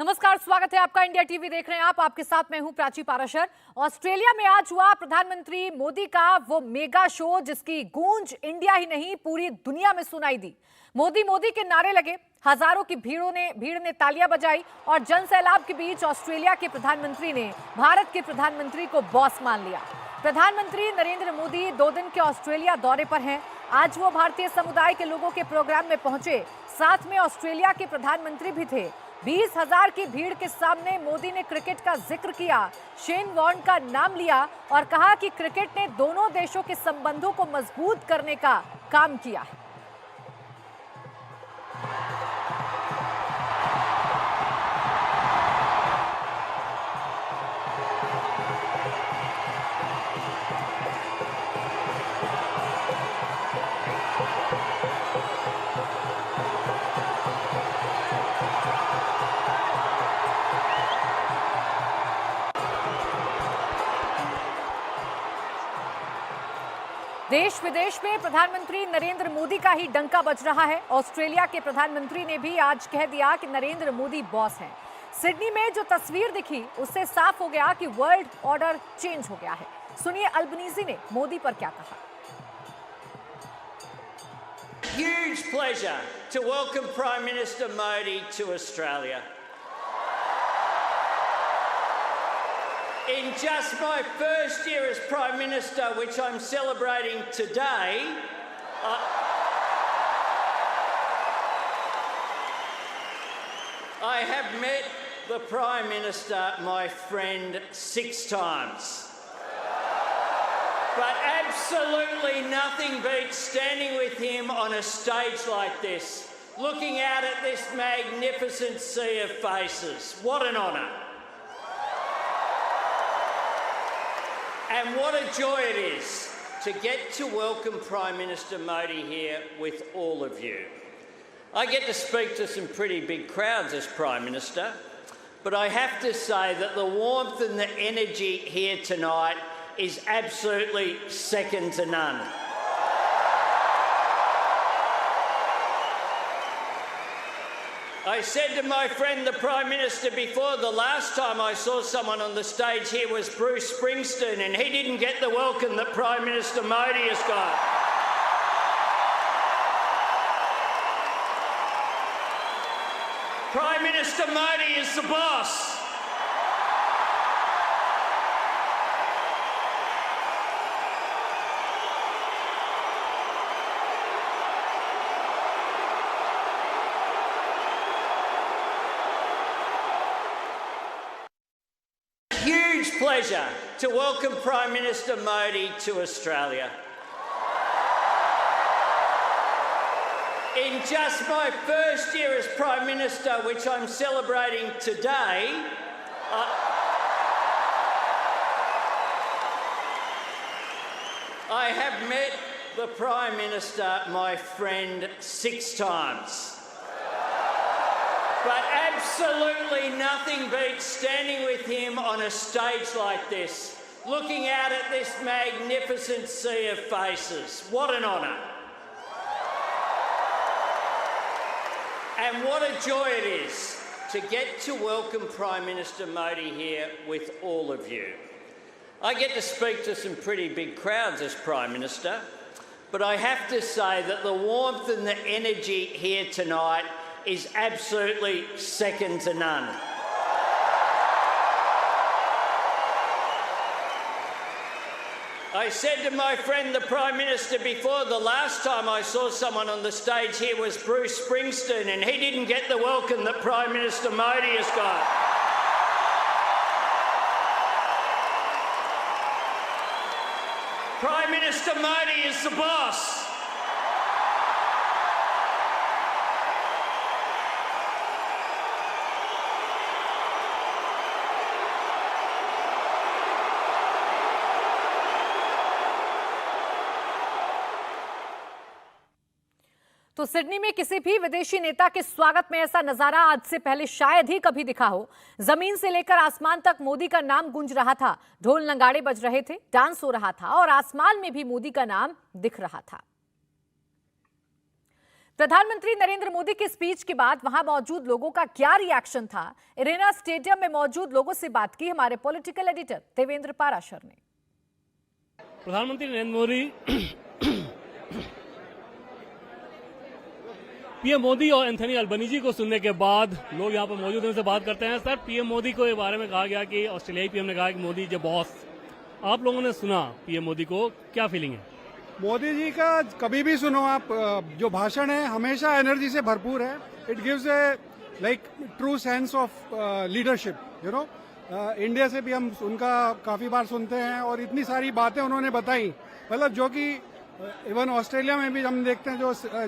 नमस्कार, स्वागत है आपका। इंडिया टीवी देख रहे हैं आप। आपके साथ मैं हूं प्राची पाराशर। ऑस्ट्रेलिया में आज हुआ प्रधानमंत्री मोदी का वो मेगा शो जिसकी गूंज इंडिया ही नहीं पूरी दुनिया में सुनाई दी। मोदी मोदी के नारे लगे, हजारों की भीड़ ने तालियां बजाई और जन सैलाब के बीच ऑस्ट्रेलिया के प्रधानमंत्री ने भारत के प्रधानमंत्री को बॉस मान लिया। प्रधानमंत्री नरेंद्र मोदी 2 दिन के ऑस्ट्रेलिया दौरे पर हैं। आज वो भारतीय समुदाय के लोगों के प्रोग्राम में पहुंचे, साथ में ऑस्ट्रेलिया के प्रधानमंत्री भी थे। 20,000 की भीड़ के सामने मोदी ने क्रिकेट का जिक्र किया, शेन वॉर्न का नाम लिया और कहा कि क्रिकेट ने दोनों देशों के संबंधों को मजबूत करने का काम किया है। देश विदेश में प्रधानमंत्री नरेंद्र मोदी का ही डंका बज रहा है। ऑस्ट्रेलिया के प्रधानमंत्री ने भी आज कह दिया कि नरेंद्र मोदी बॉस हैं। सिडनी में जो तस्वीर दिखी उससे साफ हो गया कि वर्ल्ड ऑर्डर चेंज हो गया है। सुनिए अल्बनीजी ने मोदी पर क्या कहा। Huge pleasure to welcome Prime Minister Modi to Australia. In just my first year as Prime Minister, which I'm celebrating today, I have met the Prime Minister, my friend, 6 times. But absolutely nothing beats standing with him on a stage like this, looking out at this magnificent sea of faces. What an honour. And what a joy it is to get to welcome Prime Minister Modi here with all of you. I get to speak to some pretty big crowds as Prime Minister, but I have to say that the warmth and the energy here tonight is absolutely second to none. I said to my friend the Prime Minister before, the last time I saw someone on the stage here was Bruce Springsteen, and he didn't get the welcome that Prime Minister Modi has got. Prime Minister Modi is the boss. Huge pleasure to welcome Prime Minister Modi to Australia. In just my first year as Prime Minister, which I'm celebrating today, I have met the Prime Minister, my friend, 6 times. But absolutely nothing beats standing with him on a stage like this, looking out at this magnificent sea of faces. What an honour. And what a joy it is to get to welcome Prime Minister Modi here with all of you. I get to speak to some pretty big crowds as Prime Minister, but I have to say that the warmth and the energy here tonight is absolutely second to none. I said to my friend the Prime Minister before, the last time I saw someone on the stage here was Bruce Springsteen, and he didn't get the welcome that Prime Minister Modi has got. Prime Minister Modi is the boss. तो Sydney में किसी भी विदेशी नेता के स्वागत में ऐसा नजारा आज से पहले शायद ही कभी दिखा हो। जमीन से लेकर आसमान तक मोदी का नाम गूंज रहा था, ढोल नगाड़े बज रहे थे, डांस हो रहा था और आसमान में भी मोदी का नाम दिख रहा था। प्रधानमंत्री नरेंद्र मोदी की स्पीच के बाद वहां मौजूद लोगों का क्या रिएक्शन था, इरेना स्टेडियम में मौजूद लोगों से बात की हमारे पॉलिटिकल एडिटर देवेंद्र पाराशर ने। प्रधानमंत्री नरेंद्र मोदी पीएम मोदी और एंथनी अल्बनीजी को सुनने के बाद लोग यहाँ पर मौजूद हैं, उनसे बात करते हैं। सर, पीएम मोदी को इस बारे में कहा गया कि ऑस्ट्रेलियाई पीएम ने कहा कि मोदी इज बॉस। आप लोगों ने सुना पीएम मोदी को, क्या फीलिंग है? मोदी जी का कभी भी सुनो आप, जो भाषण है हमेशा एनर्जी से भरपूर है। It gives A like true sense of leadership, you know. India से भी हम उनका काफी बार सुनते हैं और इतनी सारी बातें उन्होंने बताई, मतलब जो कि इवन ऑस्ट्रेलिया में भी हम देखते हैं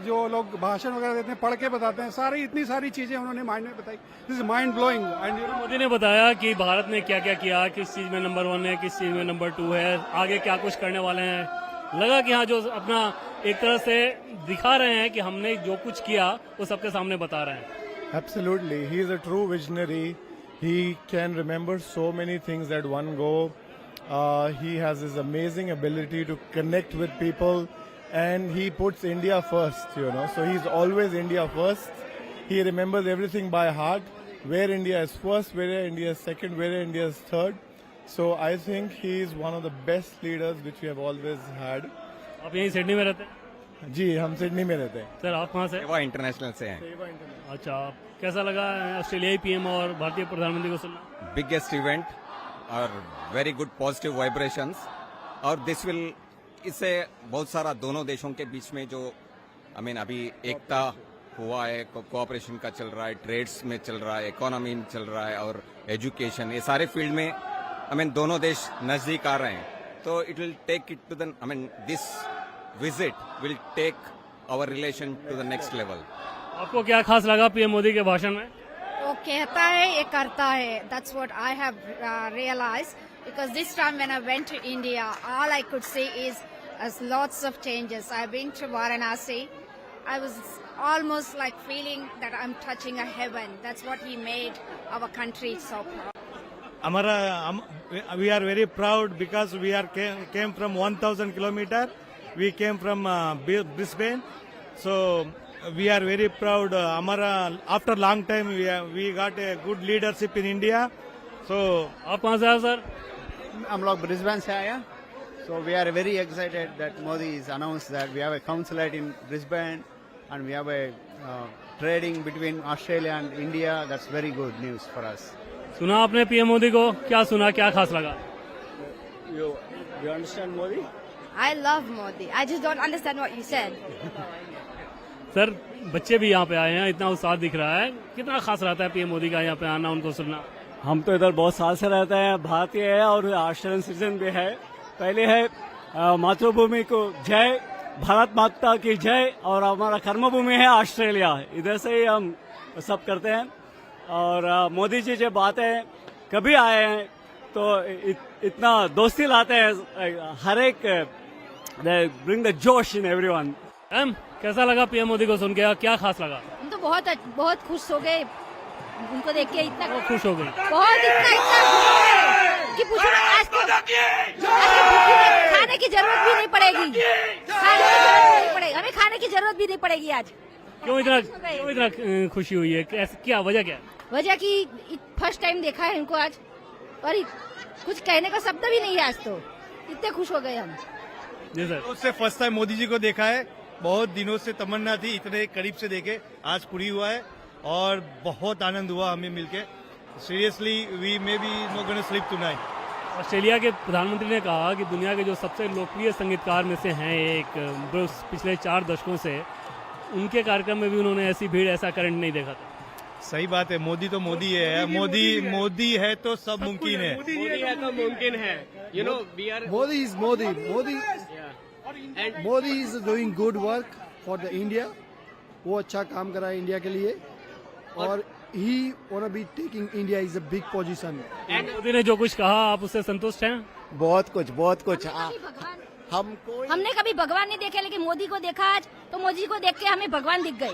जो लोग भाषण वगैरह देते हैं, पढ़ के बताते हैं, सारी इतनी सारी चीजें उन्होंने माइंड में बताई। This is mind blowing. And Modi ने बताया कि भारत ने क्या क्या किया, किस चीज में नंबर 1 है, किस चीज में नंबर 2 है, आगे क्या कुछ करने वाले हैं। लगा कि हाँ, जो अपना एक तरह से दिखा रहे हैं कि हमने जो कुछ किया वो सबके सामने बता रहे हैं। Absolutely. He is a true visionary. He can remember so many things at one go. He has his amazing ability to connect with people, and he puts India first, you know. So he's always India first. He remembers everything by heart, where India is first, where India is second, where India is third. So I think he is one of the best leaders which we have always had. आप यहीं Sydney में रहते हैं? जी, हम Sydney में रहते हैं। Sir, आप कहाँ से? सेवा इंटरनेशनल से हैं। अच्छा, कैसा लगा ऑस्ट्रेलियाई पीएम और भारतीय प्रधानमंत्री को सुनना? बिगेस्ट इवेंट और वेरी गुड पॉजिटिव वाइब्रेशंस, और दिस विल, इससे बहुत सारा दोनों देशों के बीच में जो अभी एकता हुआ है, कोऑपरेशन का चल रहा है, ट्रेड्स में चल रहा है, इकोनॉमी में चल रहा है और एजुकेशन, ये सारे फील्ड में दोनों देश नजदीक आ रहे हैं। तो it will take it to the this visit will take our relation to the next level. आपको क्या खास लगा पीएम मोदी के भाषण में? वो कहता है, ये करता है। That's what I have realized, because this time when I went to India, all I could see is lots of changes. I've been to Varanasi. I was almost like feeling that I'm touching a heaven. That's what he made our country so proud. We are very proud because we are came from 1,000 kilometer. We came from Brisbane, so we are very proud. After long time we got a good leadership in India. So आप कहाँ से आए sir? हम लोग Brisbane से आए हैं। So we are very excited that Modi has announced that we have a consulate in Brisbane and we have a trading between Australia and India. That's very good news for us. सुना आपने PM Modi को, क्या सुना, क्या खास लगा? You understand Modi? I love Modi. I just don't understand what you said. Sir, बच्चे भी यहाँ पे आए हैं, इतना उत्साह दिख रहा है, कितना खास रहता है पीएम मोदी का यहाँ पे आना, उनको सुनना? हम तो इधर बहुत साल से रहते हैं, भारतीय है और ऑस्ट्रेलियन सिटीजन भी है। पहले है मातृभूमि को जय, भारत माता की जय, और हमारा कर्मभूमि है ऑस्ट्रेलिया। इधर से ही हम सब करते हैं। और मोदी जी जब आते हैं, कभी आए हैं तो इतना दोस्ती लाते हैं, हर एक ब्रिंग द जोश इन एवरीवन। कैसा लगा पीएम मोदी को सुन के, क्या खास लगा? हम तो बहुत खुश हो गए उनको देख के, इतना बहुत खुश हो गई, बहुत इतना कि पूछो आज तो खाने की जरूरत भी नहीं पड़ेगी, हमें खाने की जरूरत भी नहीं पड़ेगी आज। क्यों इतना खुशी हुई है? क्या वजह, क्या वजह कि फर्स्ट टाइम देखा है इनको आज, और कुछ कहने का शब्द भी नहीं है आज, तो इतने खुश हो गए हम। जी सर, उससे फर्स्ट टाइम मोदी जी को देखा है। बहुत दिनों से तमन्ना थी इतने करीब से देखे, आज पूरी हुआ है और बहुत आनंद हुआ हमें मिलके। Seriously we may be not gonna sleep tonight. Australia के प्रधानमंत्री ने कहा कि दुनिया के जो सबसे लोकप्रिय संगीतकार में से हैं एक, पिछले 4 दशकों से उनके कार्यक्रम में भी उन्होंने ऐसी भीड़, ऐसा करंट नहीं देखा था। सही बात है, मोदी तो मोदी है। मोदी है तो सब मुमकिन है। मोदी है तो मुमकिन है। You know, we are Modi is Modi. Modi is doing good work for the India. वो अच्छा काम कर रहा है इंडिया के लिए, और he wanna be taking India is a big position. Modi ने जो कुछ कहा, आप उससे संतुष्ट हैं? बहुत कुछ। हमने कभी भगवान नहीं देखे, लेकिन मोदी को देखा आज, तो मोदी को देख के हमें भगवान दिख गए।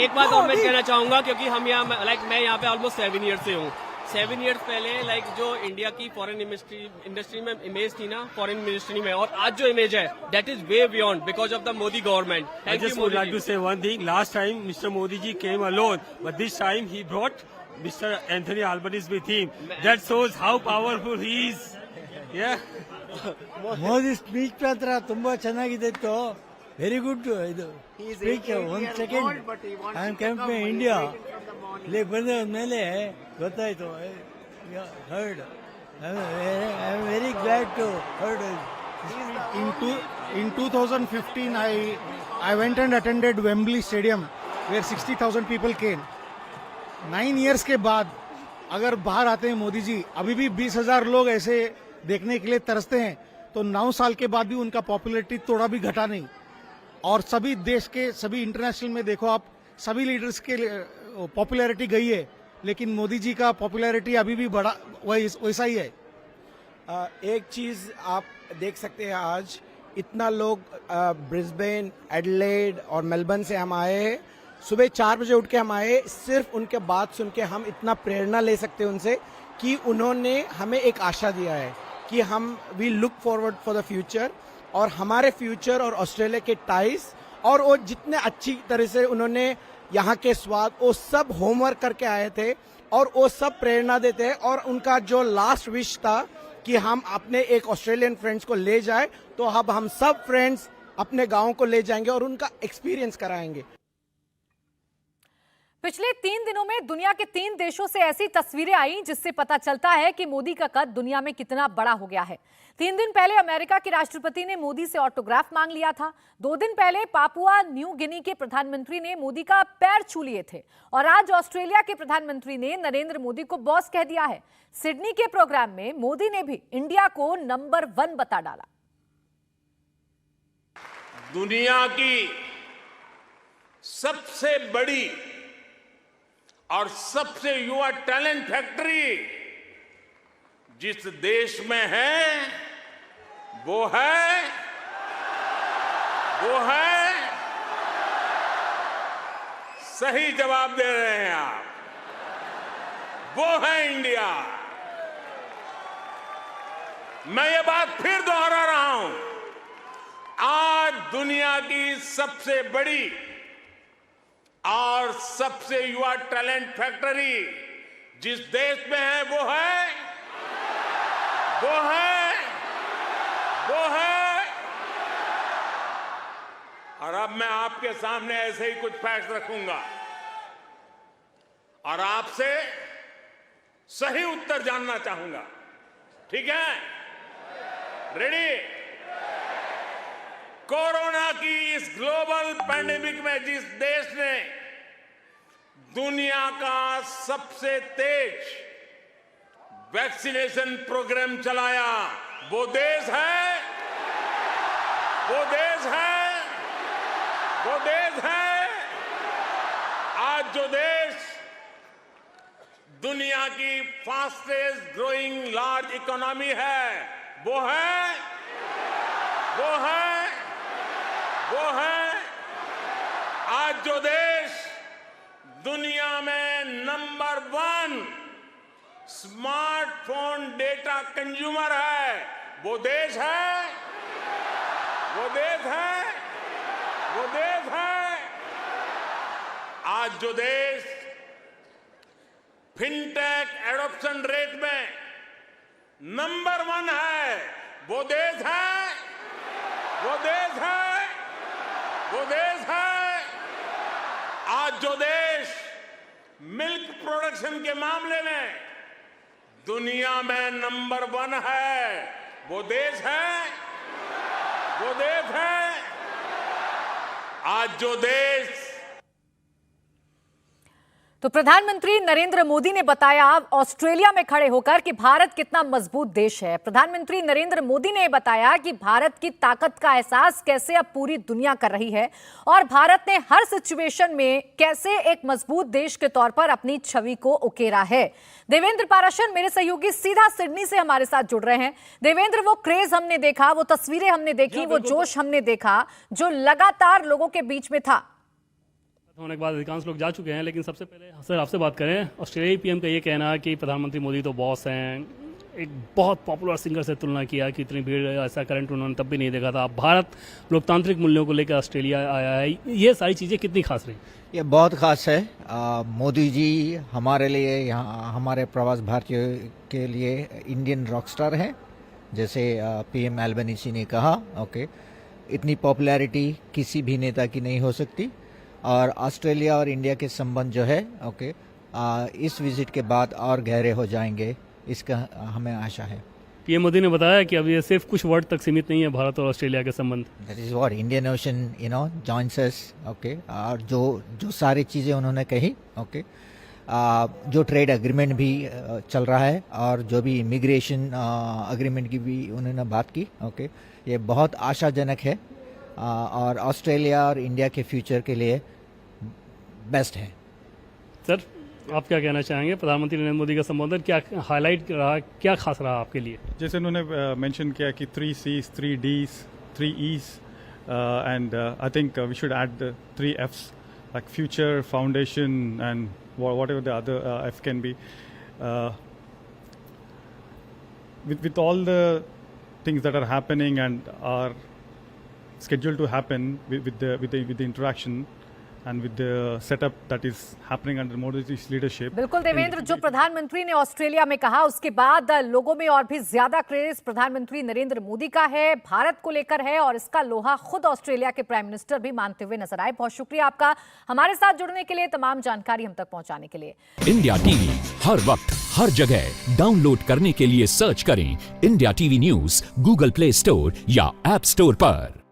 एक बात और मैं कहना चाहूंगा, क्योंकि हम यहाँ मैं यहाँ पे ऑलमोस्ट 7 ईयर से हूँ, 7 years पहले लाइक जो इंडिया की फॉरेन इंडस्ट्री में इमेज थी ना, फॉरेन मिनिस्ट्री में, और आज जो इमेज है that is way beyond because of the Modi government. I just would like to say one thing. Last time, Mr. Modi ji came alone, but this time he brought Mr. Anthony Albanese with him. That shows how powerful he is. Yeah. Modi speech ಮಾತ್ರ ತುಂಬಾ ಚೆನ್ನಾಗಿದೆ. Very good ಇದು speech. 1 second, I am coming from India. ಇಲ್ಲಿ ಬಂದ ಮೇಲೆ ಗೊತ್ತಾಯ್ತು. Heard, I am very glad to heard. In 2015, I went and attended Wembley Stadium where 60,000 people came. 9 years के बाद अगर बाहर आते हैं मोदी जी, अभी भी 20,000 लोग ऐसे देखने के लिए तरसते हैं, तो 9 साल के बाद भी उनका पॉपुलैरिटी थोड़ा भी घटा नहीं. और सभी देश के सभी इंटरनेशनल में देखो आप, सभी लीडर्स के पॉपुलैरिटी गई है, लेकिन मोदी जी का पॉपुलैरिटी अभी भी बड़ा वैसा ही है. एक चीज आप देख सकते हैं, आज इतना लोग ब्रिस्बेन, एडिलेड और मेलबर्न से हम आए हैं. सुबह 4 बजे उठ के हम आए. सिर्फ उनके बात सुन के हम इतना प्रेरणा ले सकते हैं उनसे कि उन्होंने हमें एक आशा दिया है कि हम we look forward for the future, और हमारे फ्यूचर और ऑस्ट्रेलिया के टाइज और वो जितने अच्छी तरह से उन्होंने यहाँ के स्वाद वो सब होमवर्क करके आए थे, और वो सब प्रेरणा देते हैं. और उनका जो लास्ट विश था कि हम अपने एक ऑस्ट्रेलियन फ्रेंड्स को ले जाए, तो अब हम सब फ्रेंड्स अपने गाँव को ले जाएंगे और उनका एक्सपीरियंस कराएंगे. पिछले 3 दिनों में दुनिया के 3 देशों से ऐसी तस्वीरें आई जिससे पता चलता है कि मोदी का कद दुनिया में कितना बड़ा हो गया है. 3 दिन पहले अमेरिका के राष्ट्रपति ने मोदी से ऑटोग्राफ मांग लिया था. 2 दिन पहले पापुआ न्यू गिनी के प्रधानमंत्री ने मोदी का पैर छू लिए थे. और आज ऑस्ट्रेलिया के प्रधानमंत्री ने नरेंद्र मोदी को बॉस कह दिया है. सिडनी के प्रोग्राम में मोदी ने भी इंडिया को नंबर 1 बता डाला. दुनिया की सबसे बड़ी और सबसे युवा टैलेंट फैक्ट्री जिस देश में है वो है सही जवाब दे रहे हैं आप, वो है इंडिया. मैं ये बात फिर दोहरा रहा हूं. आज दुनिया की सबसे बड़ी और सबसे युवा टैलेंट फैक्ट्री जिस देश में है वो है. और अब मैं आपके सामने ऐसे ही कुछ फैक्ट रखूंगा और आपसे सही उत्तर जानना चाहूंगा. ठीक है? रेडी? कोरोना की इस ग्लोबल पैंडेमिक में जिस देश ने दुनिया का सबसे तेज वैक्सीनेशन प्रोग्राम चलाया, वो देश है आज जो देश दुनिया की फास्टेस्ट ग्रोइंग लार्ज इकोनॉमी है वो है आज जो देश दुनिया में नंबर 1 स्मार्टफोन डेटा कंज्यूमर है वो देश है आज जो देश फिनटेक एडॉप्शन रेट में नंबर 1 है वो देश है आज जो देश मिल्क प्रोडक्शन के मामले में दुनिया में नंबर 1 है वो देश है आज जो देश. तो प्रधानमंत्री नरेंद्र मोदी ने बताया ऑस्ट्रेलिया में खड़े होकर कि भारत कितना मजबूत देश है. प्रधानमंत्री नरेंद्र मोदी ने बताया कि भारत की ताकत का एहसास कैसे अब पूरी दुनिया कर रही है और भारत ने हर सिचुएशन में कैसे एक मजबूत देश के तौर पर अपनी छवि को उकेरा है. देवेंद्र पाराशर मेरे सहयोगी सीधा सिडनी से हमारे साथ जुड़ रहे हैं. देवेंद्र, वो क्रेज हमने देखा, वो तस्वीरें हमने देखी, वो जोश हमने देखा जो लगातार लोगों के बीच में था. होने के बाद अधिकांश लोग जा चुके हैं, लेकिन सबसे पहले सर आपसे बात करें। ऑस्ट्रेलियाई पीएम का ये कहना है कि प्रधानमंत्री मोदी तो बॉस हैं, एक बहुत पॉपुलर सिंगर से तुलना किया कि इतनी भीड़ ऐसा करंट उन्होंने तब भी नहीं देखा था। भारत लोकतांत्रिक मूल्यों को लेकर ऑस्ट्रेलिया आया है, ये सारी चीज़ें कितनी खास रही? ये बहुत खास है। मोदी जी हमारे लिए, यहाँ हमारे प्रवास भारतीय के लिए इंडियन रॉकस्टार हैं, जैसे पीएम एल्बनीसी ने कहा। ओके, इतनी पॉपुलैरिटी किसी भी नेता की नहीं हो सकती, और ऑस्ट्रेलिया और इंडिया के संबंध जो है ओके इस विजिट के बाद और गहरे हो जाएंगे, इसका हमें आशा है। पीएम मोदी ने बताया कि अब ये सिर्फ कुछ वर्ड तक सीमित नहीं है भारत और ऑस्ट्रेलिया के संबंध। That is what Indian ocean joins us. Okay, और जो सारी चीज़ें उन्होंने कही, ओके जो ट्रेड एग्रीमेंट भी चल रहा है और जो भी इमिग्रेशन एग्रीमेंट की भी उन्होंने बात की, ओके ये बहुत आशाजनक है और ऑस्ट्रेलिया और इंडिया के फ्यूचर के लिए बेस्ट है। सर आप क्या कहना चाहेंगे? प्रधानमंत्री नरेंद्र मोदी का संबोधन क्या हाईलाइट रहा, क्या खास रहा आपके लिए? जैसे उन्होंने मेंशन किया कि 3 C's, 3 D's, 3 E's and I think we should add the 3 F's like future, foundation and whatever the other F can be. With all the things that are happening and are scheduled to happen with the interaction and with the setup that is happening under Modi's leadership. बिल्कुल देवेंद्र, जो प्रधानमंत्री ने Australia में कहा उसके बाद लोगों में और भी ज्यादा क्रेज प्रधानमंत्री नरेंद्र मोदी का है, भारत को लेकर है, और इसका लोहा खुद ऑस्ट्रेलिया के प्राइम मिनिस्टर भी मानते हुए नजर आए। बहुत शुक्रिया आपका हमारे साथ जुड़ने के लिए, तमाम जानकारी हम तक पहुंचाने के लिए। इंडिया टीवी हर वक्त हर जगह डाउनलोड करने के लिए सर्च करें India TV news Google play store या ऐप स्टोर पर।